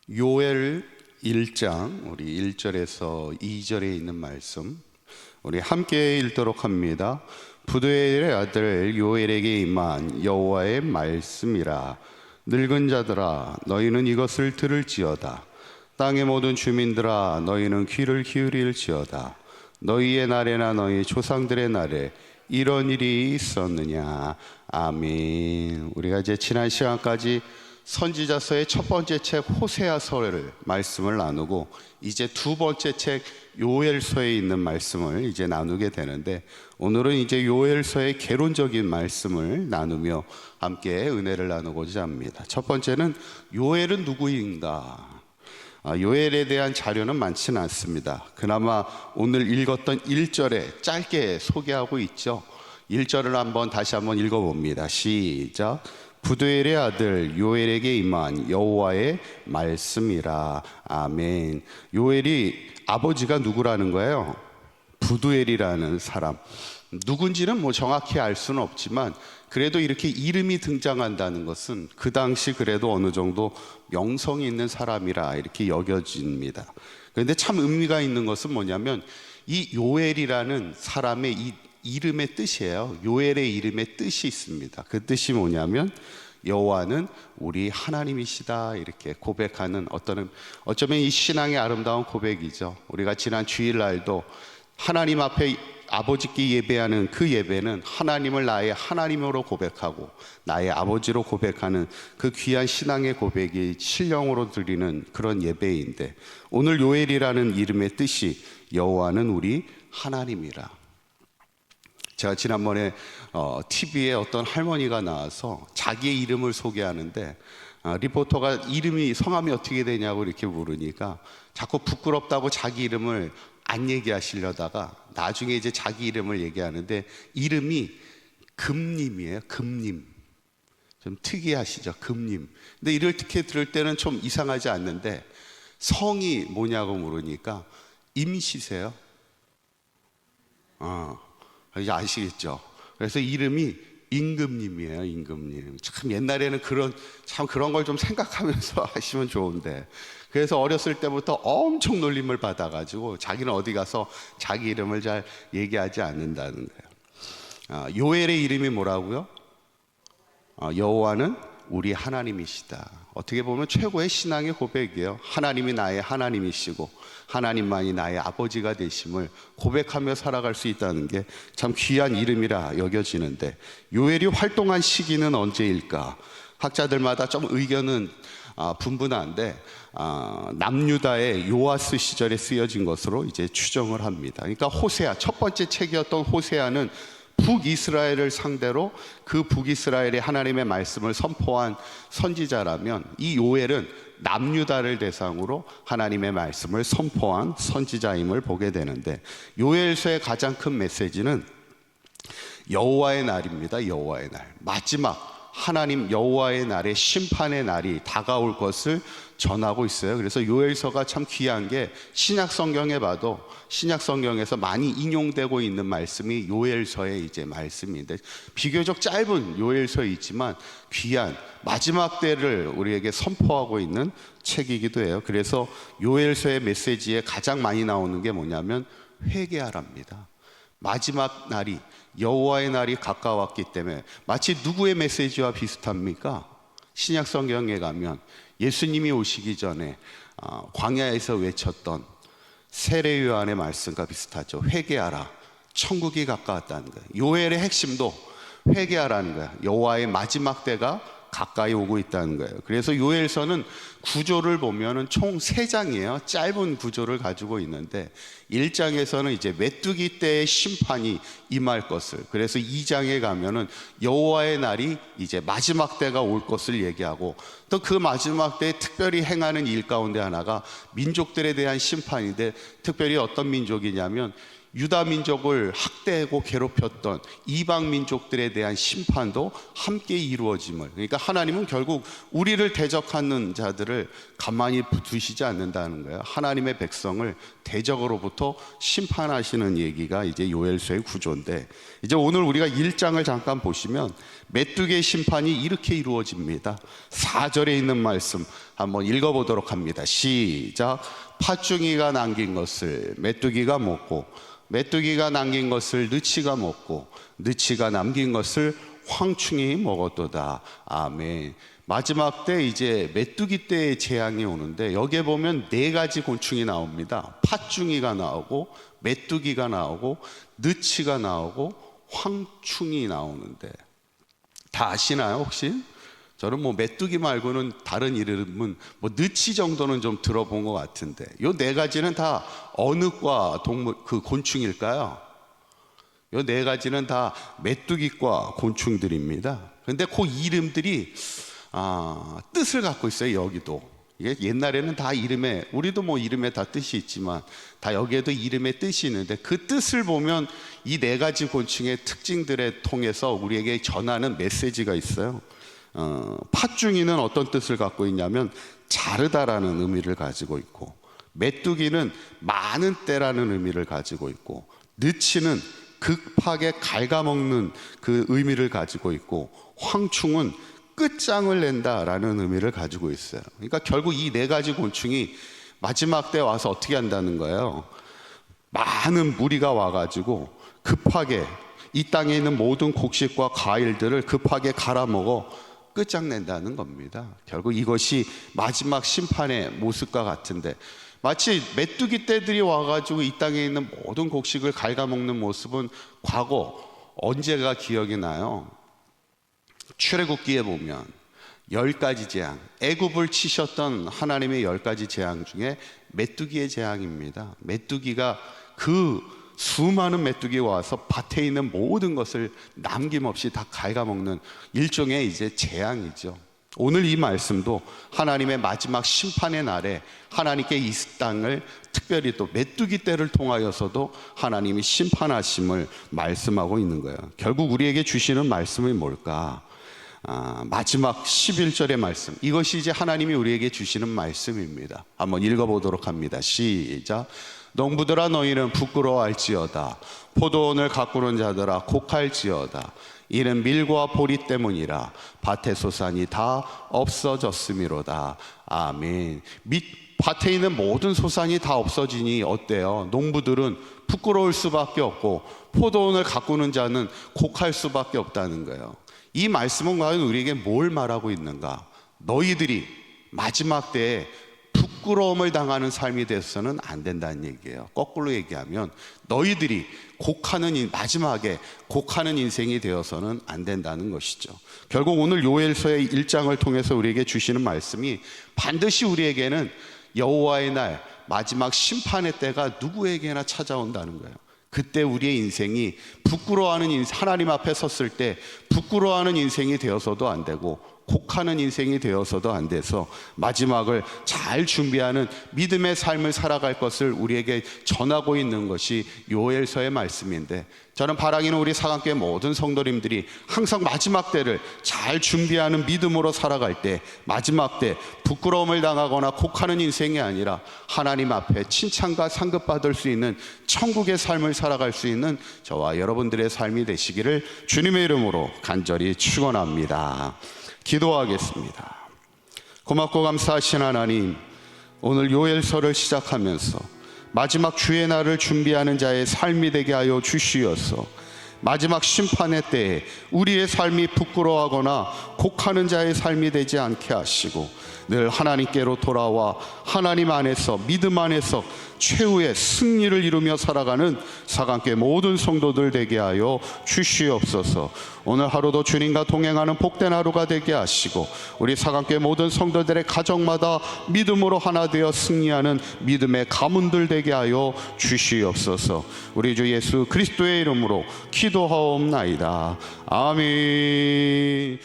요엘 1장 우리 1절에서 2절에 있는 말씀 우리 함께 읽도록 합니다. 부두엘의 아들 요엘에게 임한 여호와의 말씀이라. 늙은 자들아 너희는 이것을 들을지어다. 땅의 모든 주민들아 너희는 귀를 기울일지어다. 너희의 날에나 너희 조상들의 날에 이런 일이 있었느냐. 아멘. 우리가 이제 지난 시간까지 선지자서의 첫 번째 책 호세아서를 말씀을 나누고 이제 두 번째 책 요엘서에 있는 말씀을 이제 나누게 되는데, 오늘은 이제 요엘서의 개론적인 말씀을 나누며 함께 은혜를 나누고자 합니다. 첫 번째는 요엘은 누구인가? 요엘에 대한 자료는 많지는 않습니다. 그나마 오늘 읽었던 1절에 짧게 소개하고 있죠. 1절을 다시 한번 읽어봅니다. 시작. 부두엘의 아들 요엘에게 임한 여호와의 말씀이라. 아멘. 요엘이 아버지가 누구라는 거예요? 부두엘이라는 사람. 누군지는 정확히 알 수는 없지만 그래도 이렇게 이름이 등장한다는 것은 그 당시 그래도 어느 정도 명성이 있는 사람이라 이렇게 여겨집니다. 그런데 참 의미가 있는 것은 뭐냐면 이 요엘이라는 사람의 이 이름의 뜻이에요. 요엘의 이름의 뜻이 있습니다. 그 뜻이 뭐냐면 여호와는 우리 하나님이시다 이렇게 고백하는 어쩌면 이 신앙의 아름다운 고백이죠. 우리가 지난 주일날도 하나님 앞에 아버지께 예배하는 그 예배는 하나님을 나의 하나님으로 고백하고 나의 아버지로 고백하는 그 귀한 신앙의 고백이 신령으로 드리는 그런 예배인데, 오늘 요엘이라는 이름의 뜻이 여호와는 우리 하나님이라. 제가 지난번에 TV에 어떤 할머니가 나와서 자기의 이름을 소개하는데 리포터가 성함이 어떻게 되냐고 이렇게 물으니까 자꾸 부끄럽다고 자기 이름을 안 얘기하시려다가 나중에 이제 자기 이름을 얘기하는데 이름이 금님이에요. 금님. 좀 특이하시죠? 금님. 근데 이렇게 들을 때는 좀 이상하지 않는데 성이 뭐냐고 물으니까 임시세요. 이제 아시겠죠? 그래서 이름이 임금님이에요. 임금님. 참 옛날에는 그런 걸 좀 생각하면서 하시면 좋은데, 그래서 어렸을 때부터 엄청 놀림을 받아가지고 자기는 어디 가서 자기 이름을 잘 얘기하지 않는다는 거예요. 요엘의 이름이 뭐라고요? 여호와는 우리 하나님이시다. 어떻게 보면 최고의 신앙의 고백이에요. 하나님이 나의 하나님이시고 하나님만이 나의 아버지가 되심을 고백하며 살아갈 수 있다는 게 참 귀한 이름이라 여겨지는데, 요엘이 활동한 시기는 언제일까? 학자들마다 좀 의견은 분분한데 남유다의 요아스 시절에 쓰여진 것으로 이제 추정을 합니다. 그러니까 호세아, 첫 번째 책이었던 호세아는 북이스라엘을 상대로 그 북이스라엘의 하나님의 말씀을 선포한 선지자라면, 이 요엘은 남유다를 대상으로 하나님의 말씀을 선포한 선지자임을 보게 되는데, 요엘서의 가장 큰 메시지는 여호와의 날입니다. 여호와의 날, 마지막 하나님 여호와의 날에 심판의 날이 다가올 것을 전하고 있어요. 그래서 요엘서가 참 귀한 게 신약 성경에 봐도 신약 성경에서 많이 인용되고 있는 말씀이 요엘서의 이제 말씀인데, 비교적 짧은 요엘서이지만 귀한 마지막 때를 우리에게 선포하고 있는 책이기도 해요. 그래서 요엘서의 메시지에 가장 많이 나오는 게 뭐냐면 회개하랍니다. 마지막 날이, 여호와의 날이 가까웠기 때문에 마치 누구의 메시지와 비슷합니까? 신약 성경에 가면 예수님이 오시기 전에 광야에서 외쳤던 세례 요한의 말씀과 비슷하죠. 회개하라, 천국이 가까웠다는 거예요. 요엘의 핵심도 회개하라는 거예요. 여호와의 마지막 때가 가까이 오고 있다는 거예요. 그래서 요엘서는 구조를 보면은 총 3장이에요. 짧은 구조를 가지고 있는데 1장에서는 이제 메뚜기 때의 심판이 임할 것을, 그래서 2장에 가면은 여호와의 날이 이제 마지막 때가 올 것을 얘기하고, 또 그 마지막 때에 특별히 행하는 일 가운데 하나가 민족들에 대한 심판인데, 특별히 어떤 민족이냐면 유다 민족을 학대하고 괴롭혔던 이방 민족들에 대한 심판도 함께 이루어짐을, 그러니까 하나님은 결국 우리를 대적하는 자들을 가만히 두시지 않는다는 거예요. 하나님의 백성을 대적으로부터 심판하시는 얘기가 이제 요엘서의 구조인데, 이제 오늘 우리가 1장을 잠깐 보시면 메뚜기의 심판이 이렇게 이루어집니다. 4절에 있는 말씀 한번 읽어보도록 합니다. 시작. 팥중이가 남긴 것을 메뚜기가 먹고 메뚜기가 남긴 것을 느치가 먹고 느치가 남긴 것을 황충이 먹었도다. 아멘. 마지막 때 이제 메뚜기 때의 재앙이 오는데 여기에 보면 4가지 곤충이 나옵니다. 팥중이가 나오고 메뚜기가 나오고 느치가 나오고 황충이 나오는데 다 아시나요 혹시? 저는 뭐 메뚜기 말고는 다른 이름은 뭐 느치 정도는 좀 들어본 것 같은데 요 4가지는 다 어느 과 동물 그 곤충일까요? 요 4가지는 다 메뚜기과 곤충들입니다. 근데 그 이름들이 뜻을 갖고 있어요. 여기도 이게 옛날에는 다 이름에 우리도 뭐 이름에 다 뜻이 있지만 다 여기에도 이름에 뜻이 있는데 그 뜻을 보면 이 4가지 곤충의 특징들에 통해서 우리에게 전하는 메시지가 있어요. 팥중이는 어떤 뜻을 갖고 있냐면 자르다라는 의미를 가지고 있고 메뚜기는 많은 때라는 의미를 가지고 있고 느치는 급하게 갉아먹는 그 의미를 가지고 있고 황충은 끝장을 낸다라는 의미를 가지고 있어요. 그러니까 결국 이 4가지 곤충이 마지막 때 와서 어떻게 한다는 거예요? 많은 무리가 와가지고 급하게 이 땅에 있는 모든 곡식과 과일들을 급하게 갈아먹어 끝장낸다는 겁니다. 결국 이것이 마지막 심판의 모습과 같은데 마치 메뚜기 떼들이 와가지고 이 땅에 있는 모든 곡식을 갉아먹는 모습은 과거 언제가 기억이 나요? 출애굽기에 보면 10가지 재앙, 애굽을 치셨던 하나님의 10가지 재앙 중에 메뚜기의 재앙입니다. 메뚜기가 그 수많은 메뚜기가 와서 밭에 있는 모든 것을 남김없이 다 갉아먹는 일종의 이제 재앙이죠. 오늘 이 말씀도 하나님의 마지막 심판의 날에 하나님께 이 땅을 특별히 또 메뚜기 떼를 통하여서도 하나님이 심판하심을 말씀하고 있는 거예요. 결국 우리에게 주시는 말씀이 뭘까? 마지막 11절의 말씀, 이것이 이제 하나님이 우리에게 주시는 말씀입니다. 한번 읽어보도록 합니다. 시작. 농부들아 너희는 부끄러워할지어다. 포도원을 가꾸는 자들아 곡할지어다. 이는 밀과 보리 때문이라. 밭의 소산이 다 없어졌음이로다. 아멘. 밭에 있는 모든 소산이 다 없어지니 어때요? 농부들은 부끄러울 수밖에 없고 포도원을 가꾸는 자는 곡할 수밖에 없다는 거예요. 이 말씀은 과연 우리에게 뭘 말하고 있는가? 너희들이 마지막 때에 부끄러움을 당하는 삶이 되어서는 안 된다는 얘기예요. 거꾸로 얘기하면 너희들이 마지막에 곡하는 인생이 되어서는 안 된다는 것이죠. 결국 오늘 요엘서의 1장을 통해서 우리에게 주시는 말씀이 반드시 우리에게는 여호와의 날 마지막 심판의 때가 누구에게나 찾아온다는 거예요. 그때 우리의 인생이 하나님 앞에 섰을 때 부끄러워하는 인생이 되어서도 안 되고 곡하는 인생이 되어서도 안 돼서 마지막을 잘 준비하는 믿음의 삶을 살아갈 것을 우리에게 전하고 있는 것이 요엘서의 말씀인데, 저는 바라기는 우리 사강교회 모든 성도님들이 항상 마지막 때를 잘 준비하는 믿음으로 살아갈 때 마지막 때 부끄러움을 당하거나 곡하는 인생이 아니라 하나님 앞에 칭찬과 상급받을 수 있는 천국의 삶을 살아갈 수 있는 저와 여러분들의 삶이 되시기를 주님의 이름으로 간절히 축원합니다. 기도하겠습니다. 고맙고 감사하신 하나님, 오늘 요엘서를 시작하면서 마지막 주의 날을 준비하는 자의 삶이 되게 하여 주시어서 마지막 심판의 때에 우리의 삶이 부끄러워하거나 곡하는 자의 삶이 되지 않게 하시고 늘 하나님께로 돌아와 하나님 안에서 믿음 안에서 최후의 승리를 이루며 살아가는 사강교회 모든 성도들 되게 하여 주시옵소서. 오늘 하루도 주님과 동행하는 복된 하루가 되게 하시고 우리 사강교회 모든 성도들의 가정마다 믿음으로 하나 되어 승리하는 믿음의 가문들 되게 하여 주시옵소서. 우리 주 예수 그리스도의 이름으로 기도하옵나이다. 아멘.